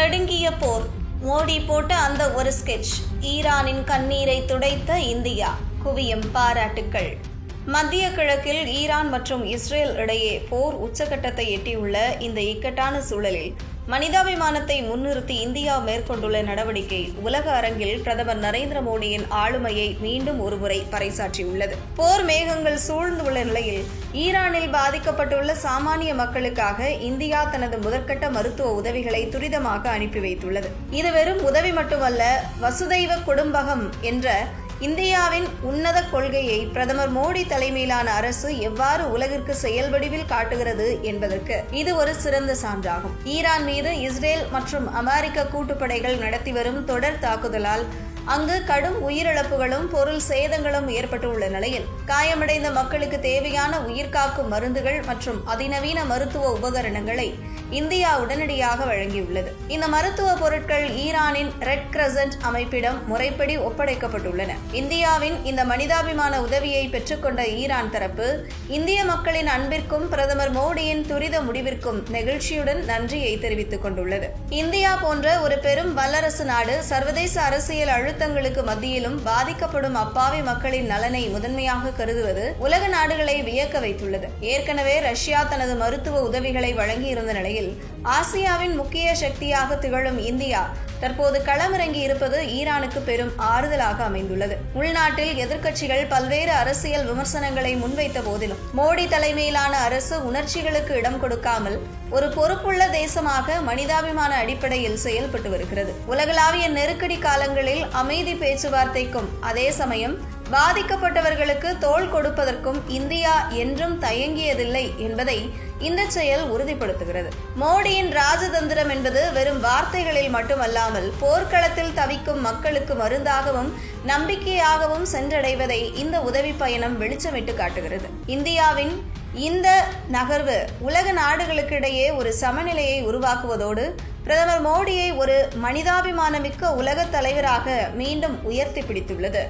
நடுங்கிய போர். மோடி போட்ட அந்த ஒரு ஸ்கெட்ச். ஈரானின் கண்ணீரை துடைத்த இந்தியா. குவியும் பாராட்டுக்கள். மத்திய கிழக்கில் ஈரான் மற்றும் இஸ்ரேல் இடையே போர் உச்சகட்டத்தை எட்டியுள்ள இந்த இக்கட்டான சூழலில் மனிதாபிமானத்தை முன்னிறுத்தி இந்தியா மேற்கொண்டுள்ள நடவடிக்கை உலக அரங்கில் பிரதமர் நரேந்திர மோடியின் ஆளுமையை மீண்டும் ஒருமுறை பறைசாற்றியுள்ளது. போர் மேகங்கள் சூழ்ந்துள்ள நிலையில் ஈரானில் பாதிக்கப்பட்டுள்ள சாமானிய மக்களுக்காக இந்தியா தனது முதற்கட்ட மருத்துவ உதவிகளை துரிதமாக அனுப்பி வைத்துள்ளது. இது வெறும் உதவி மட்டுமல்ல, வசுதைவ குடும்பகம் என்ற இந்தியாவின் உன்னத கொள்கையை பிரதமர் மோடி தலைமையிலான அரசு எவ்வாறு உலகிற்கு செயல் வடிவில் காட்டுகிறது என்பதற்கு இது ஒரு சிறந்த சான்றாகும். ஈரான் மீது இஸ்ரேல் மற்றும் அமெரிக்க கூட்டுப்படைகள் நடத்தி வரும் தொடர் தாக்குதலால் அங்கு கடும் உயிரிழப்புகளும் பொருள் சேதங்களும் ஏற்பட்டுள்ள நிலையில் காயமடைந்த மக்களுக்கு தேவையான உயிர்காக்கும் மருந்துகள் மற்றும் அதிநவீன மருத்துவ உபகரணங்களை இந்தியா உடனடியாக வழங்கியுள்ளது. இந்த மருத்துவ பொருட்கள் ஈரானின் ரெட் கிரசன்ட் அமைப்பிடம் முறைப்படி ஒப்படைக்கப்பட்டுள்ளன. இந்தியாவின் இந்த மனிதாபிமான உதவியை பெற்றுக்கொண்ட ஈரான் தரப்பு இந்திய மக்களின் அன்பிற்கும் பிரதமர் மோடியின் துரித முடிவிற்கும் நெகிழ்ச்சியுடன் நன்றியை தெரிவித்துக் கொண்டுள்ளது. இந்தியா போன்ற ஒரு பெரும் வல்லரசு நாடு சர்வதேச அரசியல் அழுத்தங்களுக்கு மத்தியிலும் பாதிக்கப்படும் அப்பாவி மக்களின் நலனை முதன்மையாக கருதுவது உலக நாடுகளை வியக்க வைத்துள்ளது. ஏற்கனவே ரஷ்யா தனது மருத்துவ உதவிகளை வழங்கியிருந்த நிலையில் ஆசியாவின் முக்கிய சக்தியாக திகழும் இந்தியா தற்போது களமிறங்கி இருப்பது ஈரானுக்கு பெரும் ஆறுதலாக அமைந்துள்ளது. உள்நாட்டில் எதிர்க்கட்சிகள் பல்வேறு அரசியல் விமர்சனங்களை முன்வைத்த போதிலும் மோடி தலைமையிலான அரசு உணர்ச்சிகளுக்கு இடம் கொடுக்காமல் ஒரு பொறுப்புள்ள தேசமாக மனிதாபிமான அடிப்படையில் செயல்பட்டு வருகிறது. உலகளாவிய நெருக்கடி காலங்களில் அமைதி பேச்சுவார்த்தைக்கும் அதே சமயம் பாதிக்கப்பட்டவர்களுக்கு தோள் கொடுப்பதற்கும் இந்தியா என்றும் தயங்கியதில்லை என்பதை இந்த செயல் உறுதிப்படுத்துகிறது. மோடியின் ராஜதந்திரம் என்பது வெறும் வார்த்தைகளில் மட்டுமல்லாமல் போர்க்களத்தில் தவிக்கும் மக்களுக்கு மருந்தாகவும் நம்பிக்கையாகவும் சென்றடைவதை இந்த உதவி பயணம் வெளிச்சமிட்டு காட்டுகிறது. இந்தியாவின் இந்த நகர்வு உலக நாடுகளுக்கிடையே ஒரு சமநிலையை உருவாக்குவதோடு பிரதமர் மோடியை ஒரு மனிதாபிமானமிக்க உலக தலைவராக மீண்டும் உயர்த்தி பிடித்துள்ளது.